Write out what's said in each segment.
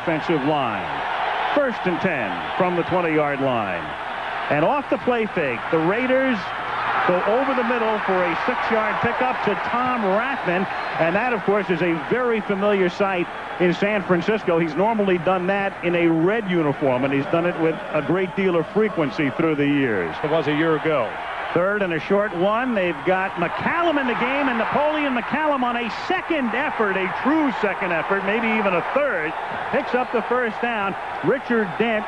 offensive line. 1st and 10 from the 20-yard line. And off the play fake, the Raiders go over the middle for a 6-yard pickup to Tom Rathman. And that, of course, is a very familiar sight in San Francisco. He's normally done that in a red uniform, and he's done it with a great deal of frequency through the years. It was a year ago. 3rd and a short one. They've got McCallum in the game, and Napoleon McCallum on a second effort, a true second effort, maybe even a third, picks up the 1st down. Richard Dent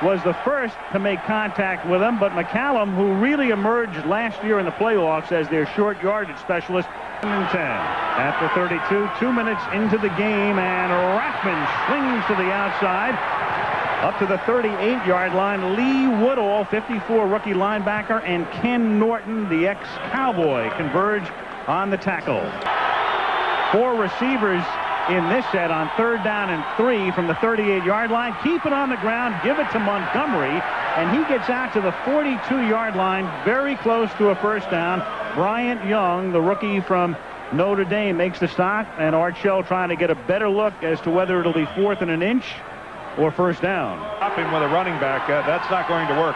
was the first to make contact with him, but McCallum, who really emerged last year in the playoffs as their short yardage specialist, 10 after 32, 2 minutes into the game, and Rathman swings to the outside. Up to the 38-yard line, Lee Woodall, 54 rookie linebacker, and Ken Norton, the ex-Cowboy, converge on the tackle. 4 receivers in this set on 3rd down and 3 from the 38-yard line. Keep it on the ground, give it to Montgomery, and he gets out to the 42-yard line, very close to a 1st down. Bryant Young, the rookie from Notre Dame, makes the stop, and Art Shell trying to get a better look as to whether it'll be 4th and an inch or 1st down. Stop him with a running back. That's not going to work.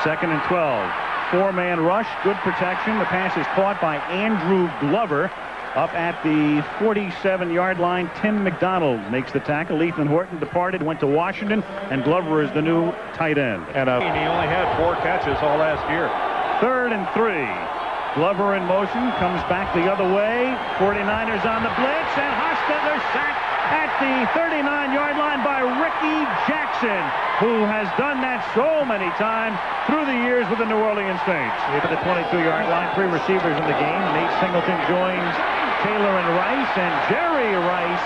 2nd and 12. 4-man rush, good protection. The pass is caught by Andrew Glover. Up at the 47-yard line, Tim McDonald makes the tackle. Ethan Horton departed, went to Washington, and Glover is the new tight end. And he only had 4 catches all last year. 3rd and 3. Glover in motion, comes back the other way. 49ers on the blitz, and Hostetler sacked at the 39-yard line by Ricky Jackson, who has done that so many times through the years with the New Orleans Saints. At the 22-yard line, 3 receivers in the game. Nate Singleton joins Taylor and Rice, and Jerry Rice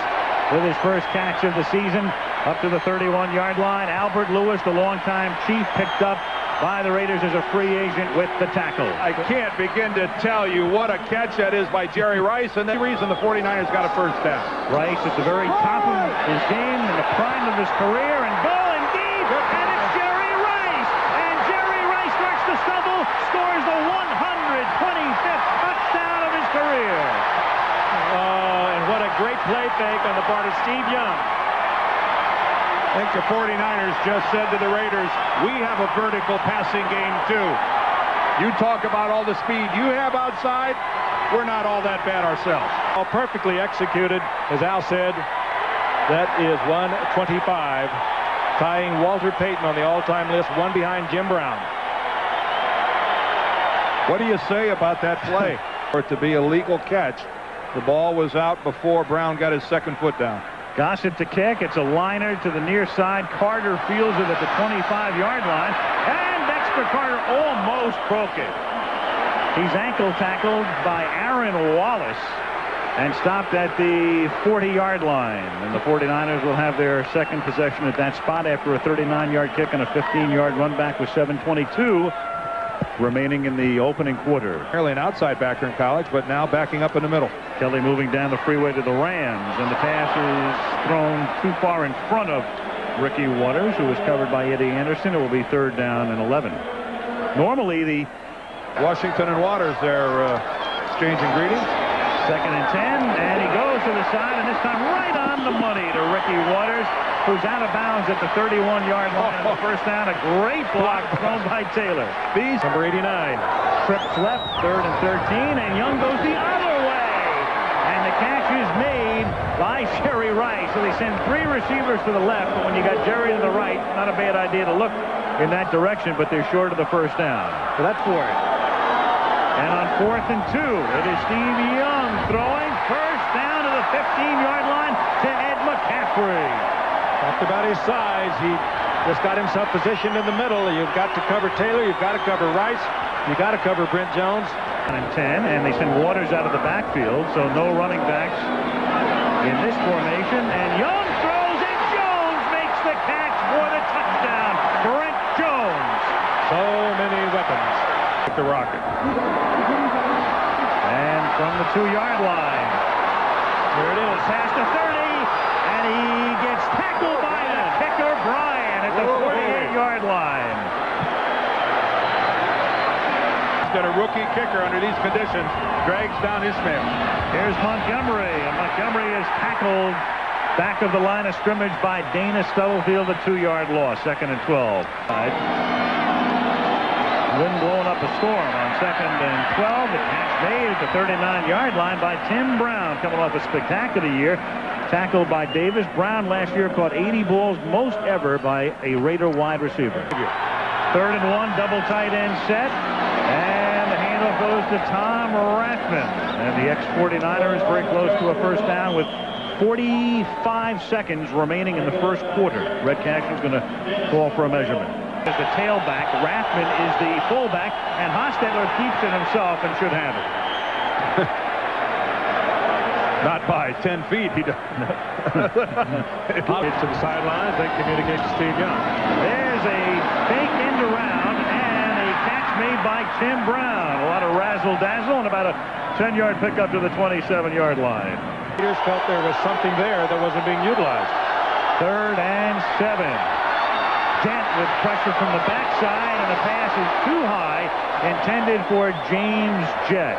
with his first catch of the season up to the 31-yard line. Albert Lewis, the longtime Chief, picked up by the Raiders as a free agent with the tackle. I can't begin to tell you what a catch that is by Jerry Rice, and the reason the 49ers got a 1st down. Rice at the very top of his game, in the prime of his career, and ball indeed, and it's Jerry Rice, and Jerry Rice starts to stumble, scores the 125th touchdown of his career. And what a great play fake on the part of Steve Young. I think the 49ers just said to the Raiders, we have a vertical passing game too. You talk about all the speed you have outside, we're not all that bad ourselves. All perfectly executed, as Al said. That is 125, tying Walter Payton on the all-time list, 1 behind Jim Brown. What do you say about that play? For it to be a legal catch, the ball was out before Brown got his 2nd foot down. Gossett to kick. It's a liner to the near side. Carter fields it at the 25-yard line. And Dexter Carter almost broke it. He's ankle tackled by Aaron Wallace and stopped at the 40-yard line. And the 49ers will have their 2nd possession at that spot after a 39-yard kick and a 15-yard run back with 7:22 remaining in the opening quarter. Apparently an outside backer in college, but now backing up in the middle. Kelly moving down the freeway to the Rams, and the pass is thrown too far in front of Ricky Waters, who was covered by Eddie Anderson. It will be 3rd down and 11. Normally the Washington and Waters, they're exchanging greetings. 2nd and 10, and he goes to the side, and this time right on the money to Ricky Waters, who's out of bounds at the 31-yard line. The 1st down, a great block thrown by Taylor. Beast, number 89. Trips left, 3rd and 13, and Young goes the other way. And the catch is made by Jerry Rice. So they send 3 receivers to the left, but when you got Jerry to the right, not a bad idea to look in that direction, but they're short of the 1st down. So that's for it. And on 4th and 2, it is Steve Young throwing 1st down to the 15-yard line to Ed McCaffrey. Talked about his size. He just got himself positioned in the middle. You've got to cover Taylor. You've got to cover Rice. You've got to cover Brent Jones. And 10, and they send Waters out of the backfield, so no running backs in this formation. And Young throws, and Jones makes the catch for the touchdown. Brent Jones. So many weapons. The rocket. And from the 2-yard line, here it is, pass to 30, and he gets tackled by the kicker, Bryan, at the 48-yard line. Got a rookie kicker under these conditions, drags down Ismail. Here's Montgomery, and Montgomery is tackled Back of the line of scrimmage by Dana Stubblefield, a 2-yard loss. 2nd and 12. Wind blowing up a storm on 2nd and 12. The catch made at the 39-yard line by Tim Brown, coming off a spectacular year. Tackled by Davis. Brown last year caught 80 balls, most ever by a Raider wide receiver. 3rd and 1, double tight end set. And the handoff goes to Tom Rathman. And the ex-49ers very close to a first down with 45 seconds remaining in the first quarter. Red Cashman's going to call for a measurement. As the tailback, Rathman is the fullback, and Hostetler keeps it himself and should have it. Not by 10 feet. He does. To the sidelines, then communicate to Steve Young. There's a fake end around and a catch made by Tim Brown. A lot of razzle-dazzle and about a 10-yard pickup to the 27-yard line. Peters felt there was something there that wasn't being utilized. 3rd and 7. Dent with pressure from the backside, and the pass is too high, intended for James Jett.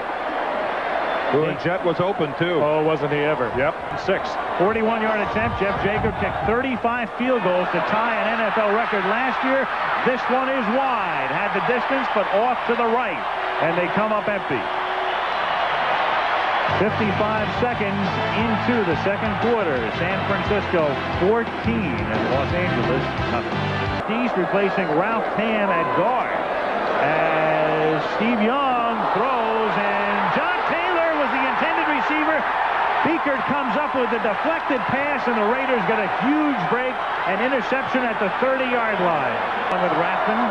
Jett was open, too. Oh, wasn't he ever? Yep. 6. 41-yard attempt. Jeff Jacob kicked 35 field goals to tie an NFL record last year. This one is wide. Had the distance, but off to the right, and they come up empty. 55 seconds into the second quarter. San Francisco 14 and Los Angeles nothing. East replacing Ralph Tam at guard as Steve Young throws, and John Taylor was the intended receiver. Beekert comes up with a deflected pass, and the Raiders get a huge break, an interception at the 30-yard line. With Rathman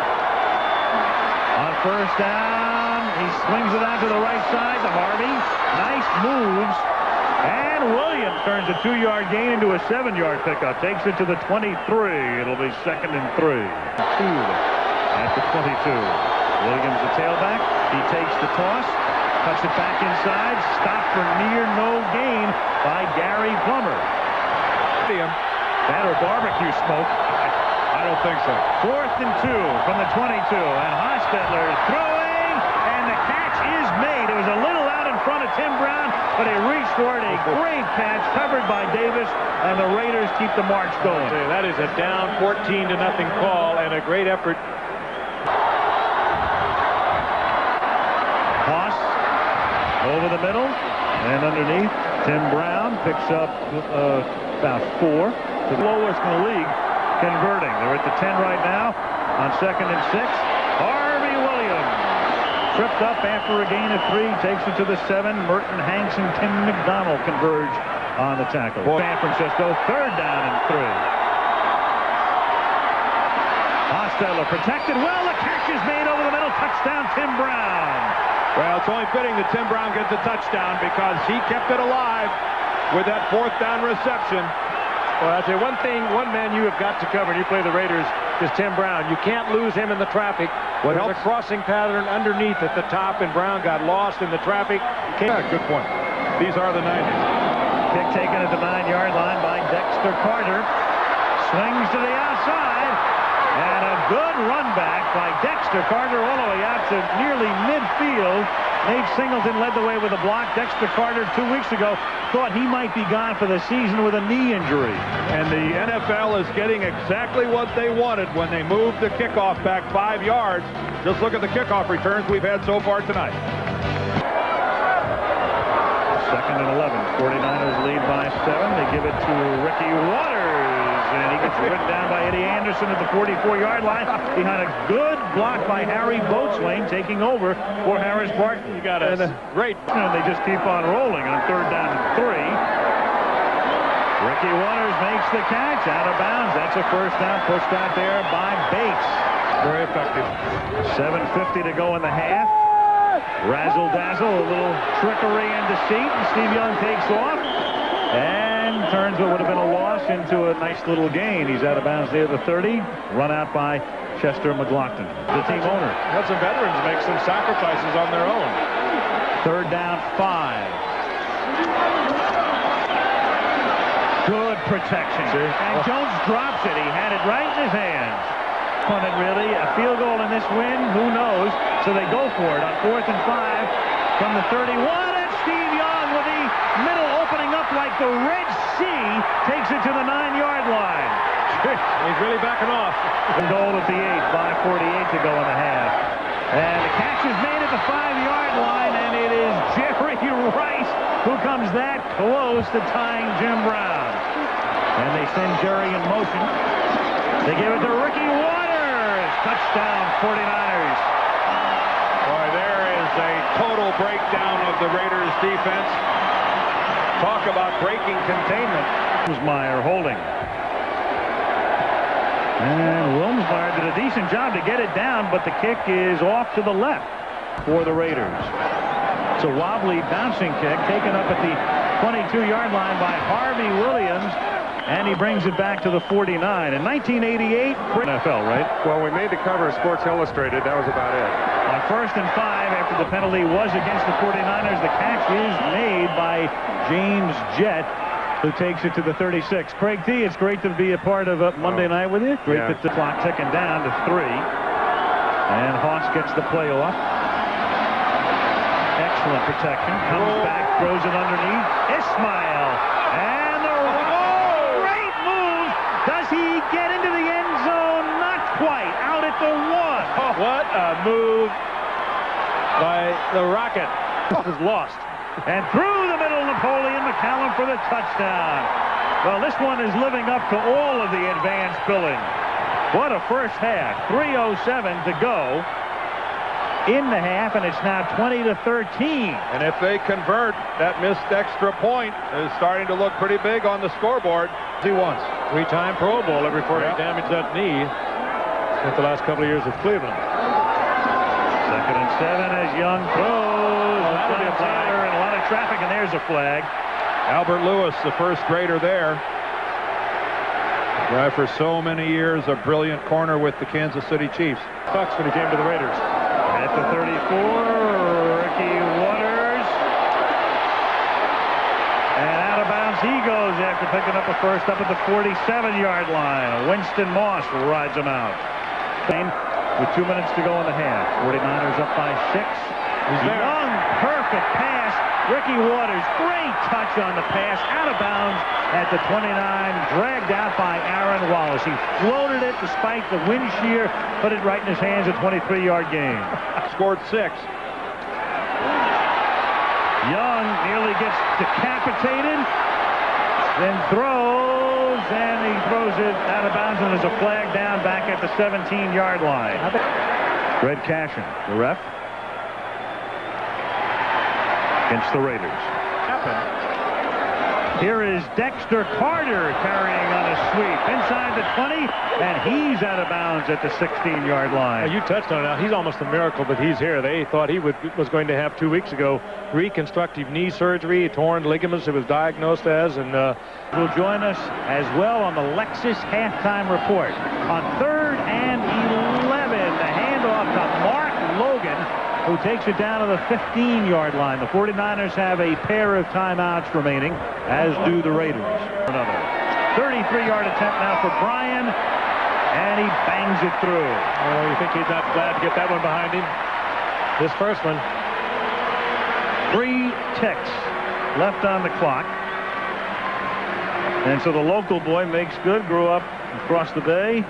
on first down, he swings it out to the right side to Harvey. Nice moves, and Williams turns a 2-yard gain into a 7-yard pickup. Takes it to the 23. It'll be 2nd and 3. 2 at the 22. Williams, the tailback. He takes the toss, cuts it back inside. Stopped for near no gain by Gary Plummer. That or barbecue smoke. I don't think so. 4th and 2 from the 22, and Hostetler throwing, and the catch is made. It was a little out in front of Tim Brown, but he reached for it. A great catch covered by Davis, and the Raiders keep the march going. That is a down 14-0 call and a great effort. Haas over the middle and underneath. Tim Brown picks up about 4. The lowest in the league converting. They're at the 10 right now on 2nd and 6. Harvey Williams tripped up after a gain of 3, takes it to the 7. Merton Hanks and Tim McDonald converge on the tackle. San Francisco 3rd down and 3. Hostetler protected well. The catch is made over the middle. Touchdown, Tim Brown. Well, it's only fitting that Tim Brown gets a touchdown because he kept it alive with that 4th down reception. Well, I'll tell you one thing, one man you have got to cover, and you play the Raiders, is Tim Brown. You can't lose him in the traffic. There's a crossing pattern underneath at the top, and Brown got lost in the traffic. Yeah, good point. These are the 90s. Kick taken at the 9-yard line by Dexter Carter. Swings to the outside, and a good run back by Dexter Carter all the way out to nearly midfield. Nate Singleton led the way with a block. Dexter Carter 2 weeks ago thought he might be gone for the season with a knee injury. And the NFL is getting exactly what they wanted when they moved the kickoff back 5 yards. Just look at the kickoff returns we've had so far tonight. 2nd and 11. 49ers lead by 7. They give it to Ricky Waters, and he gets ridden down by Eddie Anderson at the 44-yard line behind a good block by Harry Boatswain, taking over for Harris Barton. You got a great. And they just keep on rolling on 3rd down and 3. Ricky Waters makes the catch out of bounds. That's a first down, pushed out there by Bates. Very effective. 7:50 to go in the half. Razzle-dazzle, a little trickery and deceit, and Steve Young takes off and turns what would have been a loss into a nice little gain. He's out of bounds near the 30, run out by Chester McLaughlin, the team owner. Let some veterans make some sacrifices on their own. 3rd down, 5. Good protection. And Jones drops it. He had it right in his hands. Punted, really. A field goal in this win, who knows? So they go for it on 4th and 5 from the 31. And Steve Young with the middle opening up like like the Red Sea, takes it to the 9-yard line. He's really backing off. Goal at the 8, 5:48 to go in the half. And the catch is made at the 5-yard line, and it is Jerry Rice who comes that close to tying Jim Brown. And they send Jerry in motion. They give it to Ricky Waters. Touchdown, 49ers. Boy, there is a total breakdown of the Raiders defense. Talk about breaking containment. Wilmsmeyer holding. And Wilmsmeyer did a decent job to get it down, but the kick is off to the left for the Raiders. It's a wobbly bouncing kick taken up at the 22-yard line by Harvey Williams, and he brings it back to the 49. In 1988, NFL, right? Well, we made the cover of Sports Illustrated. That was about it. On 1st and 5, after the penalty was against the 49ers, the catch is made by James Jett, who takes it to the 36. Craig T, it's great to be a part of Monday night with you. Great that the clock ticking down to 3. And Hawks gets the play off. Excellent protection. Comes back, throws it underneath. Ismail. And the great move. Does he get into the end zone? Not quite. Out at the 1. Oh, what a move by the Rocket. This was lost. And through the middle, Napoleon McCallum for the touchdown. Well, this one is living up to all of the advanced billing. What a first half. 3:07 to go in the half, and it's now 20-13. And if they convert, that missed extra point is starting to look pretty big on the scoreboard. He wants 3-time Pro Bowler before he damaged that knee with the last couple of years with Cleveland. 2nd and 7 as Young throws. That'll be a flag. And a lot of traffic, and there's a flag. Albert Lewis, the first grader there. Guy for so many years, a brilliant corner with the Kansas City Chiefs. Bucks when he came to the Raiders. At the 34, Ricky Waters. And out of bounds he goes after picking up a first up at the 47-yard line. Winston Moss rides him out. With 2 minutes to go in the half. 49ers up by 6. Young, perfect pass. Ricky Waters, great touch on the pass. Out of bounds at the 29. Dragged out by Aaron Wallace. He floated it despite the wind shear. Put it right in his hands. A 23-yard gain. Scored 6. Young nearly gets decapitated. Then throws, and he throws it out of bounds, and there's a flag down back at the 17-yard line. Red Cashin, the ref, against the Raiders. Here is Dexter Carter carrying on a sweep inside the 20, and he's out of bounds at the 16-yard line. You touched on it. He's almost a miracle, but he's here. They thought he was going to have 2 weeks ago reconstructive knee surgery, torn ligaments. It was diagnosed as, and will join us as well on the Lexus halftime report. On 3rd and 11, the handoff to Mark Logan, who takes it down to the 15-yard line. The 49ers have a pair of timeouts remaining, as do the Raiders. Another 33-yard attempt now for Bryan, and he bangs it through. Oh, you think he's not glad to get that one behind him? This first one. 3 ticks left on the clock. And so the local boy makes good, grew up across the bay.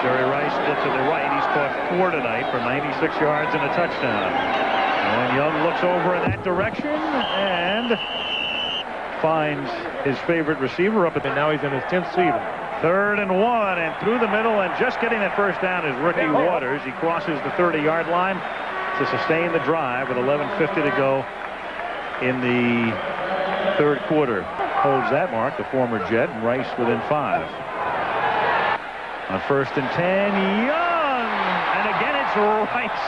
Jerry Rice split to the right. He's caught 4 tonight for 96 yards and a touchdown. And Young looks over in that direction and finds his favorite receiver up at And now he's in his 10th season. 3rd and 1, and through the middle, and just getting that first down is Ricky Waters. He crosses the 30-yard line to sustain the drive with 11:50 to go in the 3rd quarter. Holds that mark, the former Jet, and Rice within 5. On 1st and 10, Young, and again it's Rice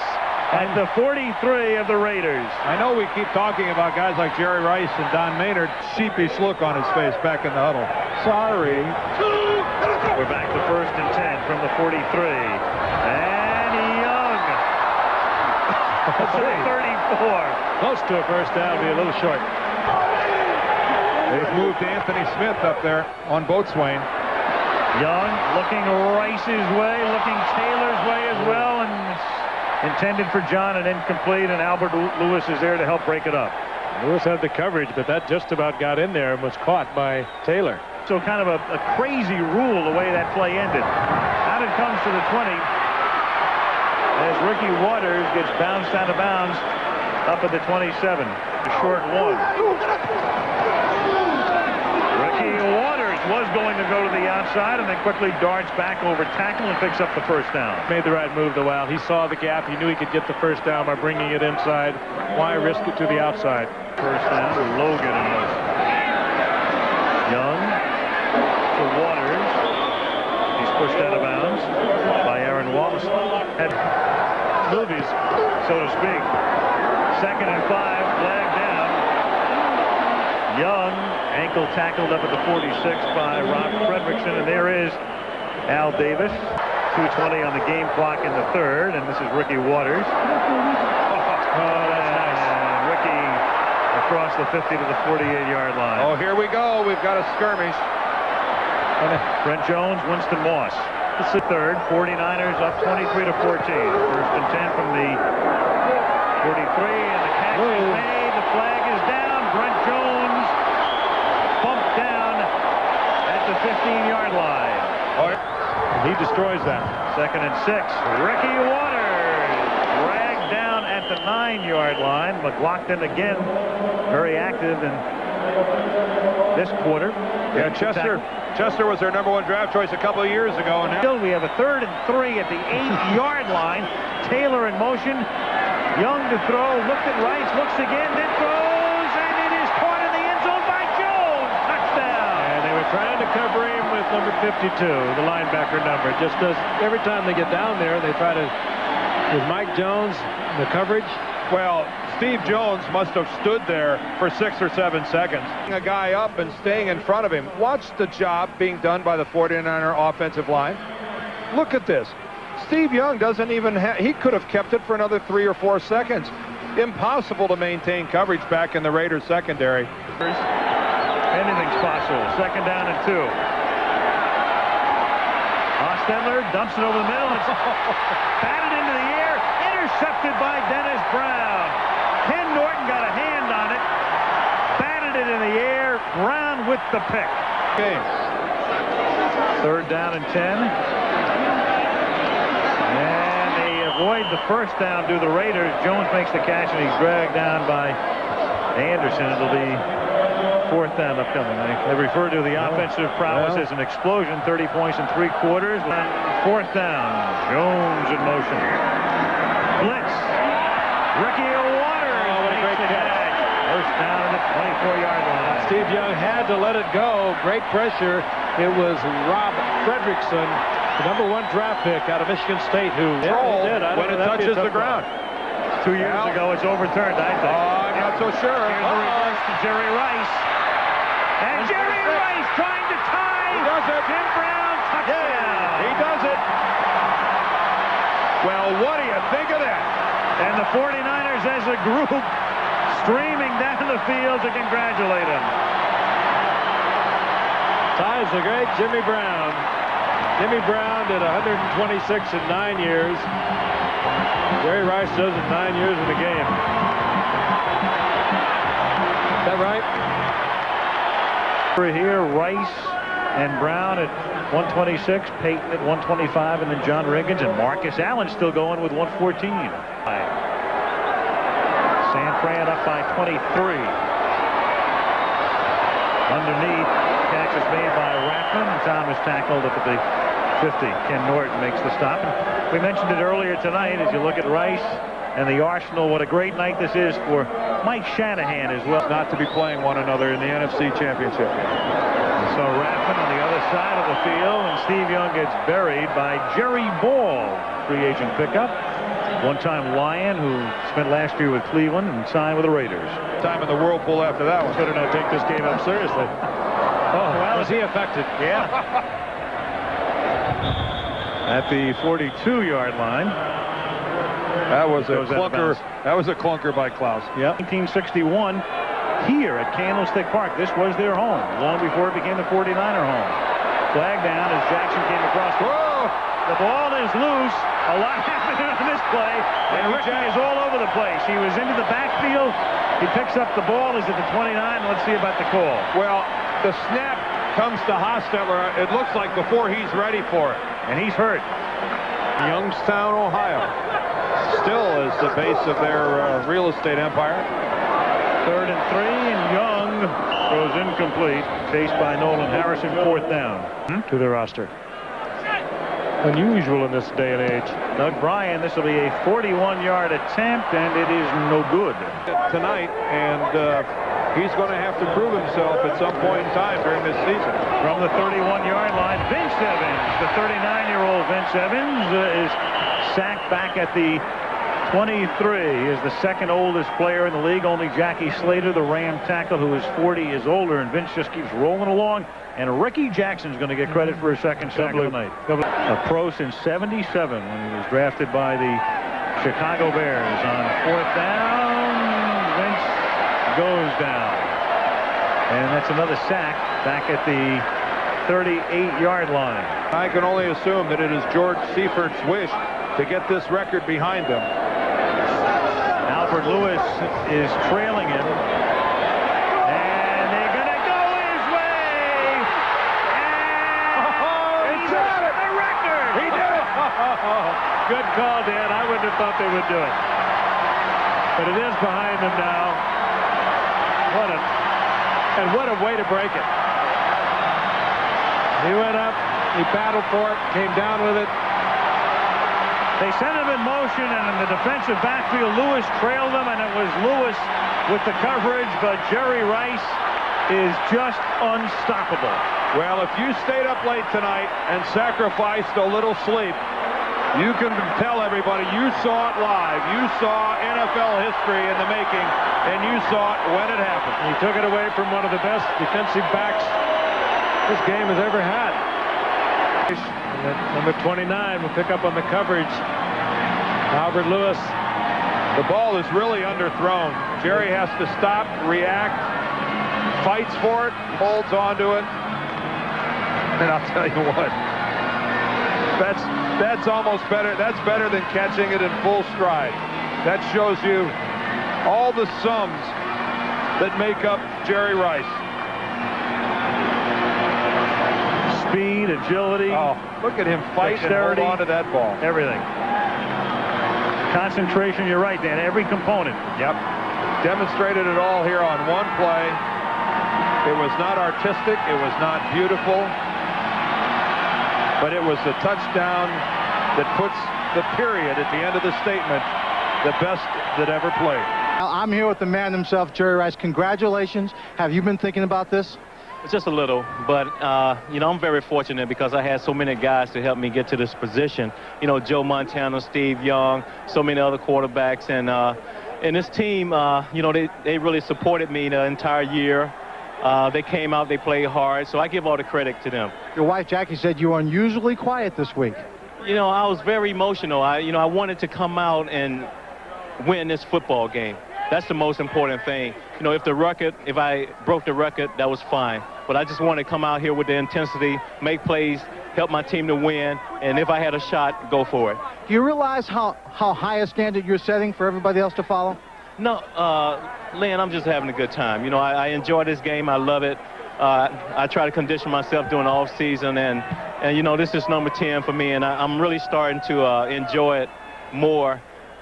at the 43 of the Raiders. I know we keep talking about guys like Jerry Rice and Don Maynard. Sheepish look on his face back in the huddle. Sorry. We're back to 1st and 10 from the 43. And Young to the 34. Close to a first down, be a little short. They've moved Anthony Smith up there on Boatswain. Young looking Rice's way, looking Taylor's way as well, and intended for John and incomplete, and Albert Lewis is there to help break it up. Lewis had the coverage, but that just about got in there and was caught by Taylor. So kind of a crazy rule the way that play ended. Out it comes to the 20 as Ricky Waters gets bounced out of bounds up at the 27. A short one. Ricky Waters was going to go to the outside and then quickly darts back over tackle and picks up the first down. Made the right move, though, Al. He saw the gap. He knew he could get the first down by bringing it inside. Why risk it to the outside? First down to Logan and motion. Young to Waters. He's pushed out of bounds by Aaron Wallace. Had movies, so to speak. 2nd and 5, flag down. Young, ankle tackled up at the 46 by Rob Fredrickson, and there is Al Davis. 2:20 on the game clock in the 3rd, and this is Ricky Waters. Oh, that's nice. And Ricky across the 50 to the 48-yard line. Oh, here we go. We've got a skirmish. Brent Jones, Winston Moss. It's the 3rd. 49ers up 23 to 14. 1st and 10 from the 43, and the catch is made. The flag is down. Brent Jones bumped down at the 15-yard line. He destroys that. 2nd and 6. Ricky Waters dragged down at the 9-yard line. McLaughlin again very active in this quarter. Yeah, Chester was their #1 draft choice a couple of years ago. And now Still, we have a 3rd and 3 at the 8-yard line. Taylor in motion. Young to throw. Looked at Rice. Looks again. Then throws. And it is caught in the end zone by Jones. Touchdown. And they were trying to cover him with number 52, the linebacker number. It just does, every time they get down there, they try to, with Mike Jones, the coverage. well, Steve Jones must have stood there for 6 or 7 seconds. A guy up and staying in front of him. Watch the job being done by the 49er offensive line. Look at this. Steve Young doesn't even have, he could have kept it for another 3 or 4 seconds. Impossible to maintain coverage back in the Raiders secondary. Anything's possible. 2nd down and 2. Ostendler dumps it over the middle. It's batted into the air. Intercepted by Dennis Brown. Ken Norton got a hand on it. Batted it in the air. Brown with the pick. Okay. 3rd down and 10. And they avoid the first down to the Raiders. Jones makes the catch, and he's dragged down by Anderson. It'll be 4th down upcoming. They refer to the offensive prowess as an explosion. 30 points in 3 quarters. 4th down. Jones in motion. Blitz. Ricky Waters. Oh, what a great catch. First down at the 24-yard line. Steve Young had to let it go. Great pressure. It was Rob Fredrickson, the #1 draft pick out of Michigan State, who when it touches the ground. 2 years ago, it's overturned, I think. I'm not so sure. Here's the reverse to Jerry Rice. And Jerry Rice trying to tie. He does it. Tim Brown, touchdown. He does it. Well, what do you think of that? And the 49ers as a group streaming down the field to congratulate him. Ties the great Jimmy Brown. Jimmy Brown did 126 in 9 years. Jerry Rice does it 9 years in the game. Is that right? Here, Rice and Brown at 126, Peyton at 125, and then John Riggins and Marcus Allen still going with 114. San Fran up by 23. Underneath, catch is made by Rathman. Tom is tackled up at the 50. Ken Norton makes the stop. We mentioned it earlier tonight as you look at Rice and the Arsenal. What a great night this is for Mike Shanahan as well. Not to be playing one another in the NFC Championship. So Rathman on the other side of the field, and Steve Young gets buried by Jerry Ball, free agent pickup. One-time Lion who spent last year with Cleveland and signed with the Raiders. Time in the whirlpool after that one. Better not take this game up seriously. Oh, well, was he affected? Yeah. At the 42-yard line. That was a Goes out of clunker. bounds. That was a clunker by Klaus. Yep. 1961 here at Candlestick Park. This was their home long before it became the 49er home. Flag down as Jackson came across. Whoa! The ball is loose. A lot happening on this play. And Ricky is all over the place. He was into the backfield. He picks up the ball. He's at the 29. Let's see about the call. Well, the snap comes to Hostetler, it looks like, before he's ready for it. And he's hurt. Youngstown, Ohio. Still is the base of their real estate empire. 3rd and 3, and Young goes incomplete. Chased by Nolan Harrison, 4th down. To the roster. Unusual in this day and age. Doug Bryan, this will be a 41-yard attempt, and it is no good. Tonight, and he's going to have to prove himself at some point in time during this season. From the 31-yard line, Vince Evans, the 39-year-old Vince Evans, is sacked back at the 23. He is the second oldest player in the league. Only Jackie Slater, the Ram tackle, who is 40, is older, and Vince just keeps rolling along. And Ricky Jackson's going to get credit for his second sack of the night. A pro since '77 when he was drafted by the Chicago Bears. On 4th down, Vince goes down. And that's another sack back at the 38-yard line. I can only assume that it is George Seifert's wish to get this record behind them. Albert Lewis is trailing him. And they're going to go his way. And he's got it. The record. He did it. Good call, Dan. I wouldn't have thought they would do it. But it is behind them now. What a way to break it. He went up, he battled for it, came down with it. They sent him in motion, and in the defensive backfield, Lewis trailed them, and it was Lewis with the coverage, but Jerry Rice is just unstoppable. Well, if you stayed up late tonight and sacrificed a little sleep, you can tell everybody you saw it live. You saw NFL history in the making, and you saw it when it happened. He took it away from one of the best defensive backs this game has ever had. And then number 29 will pick up on the coverage. Albert Lewis. The ball is really underthrown. Jerry has to stop, react, fights for it, holds onto it. And I'll tell you what, that's almost better. That's better than catching it in full stride. That shows you all the sums that make up Jerry Rice. Speed, agility. Oh, look at him fight and hold on to that ball. Everything. Concentration, you're right, Dan. Every component. Yep. Demonstrated it all here on one play. It was not artistic. It was not beautiful. But it was the touchdown that puts the period at the end of the statement, the best that ever played. I'm here with the man himself, Jerry Rice. Congratulations. Have you been thinking about this? Just a little, but, you know, I'm very fortunate because I had so many guys to help me get to this position. You know, Joe Montana, Steve Young, so many other quarterbacks. And this team, you know, they really supported me the entire year. They came out, they played hard, so I give all the credit to them. Your wife, Jackie, said you were unusually quiet this week. You know, I was very emotional. I wanted to come out and win this football game. That's the most important thing. You know, if I broke the record, that was fine. But I just want to come out here with the intensity, make plays, help my team to win, and if I had a shot, go for it. Do you realize how high a standard you're setting for everybody else to follow? No, Lynn, I'm just having a good time. You know, I enjoy this game. I love it. I try to condition myself during the off season, and you know, this is number 10 for me, and I'm really starting to enjoy it more.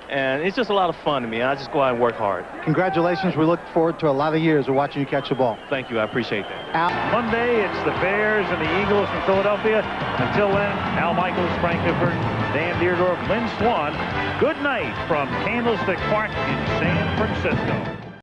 And it's just a lot of fun to me. I just go out and work hard. Congratulations. We look forward to a lot of years of watching you catch the ball. Thank you. I appreciate that. Monday, it's the Bears and the Eagles from Philadelphia. Until then, Al Michaels, Frank Gifford, Dan Deerdorf, Lynn Swan. Good night from Candlestick Park in San Francisco.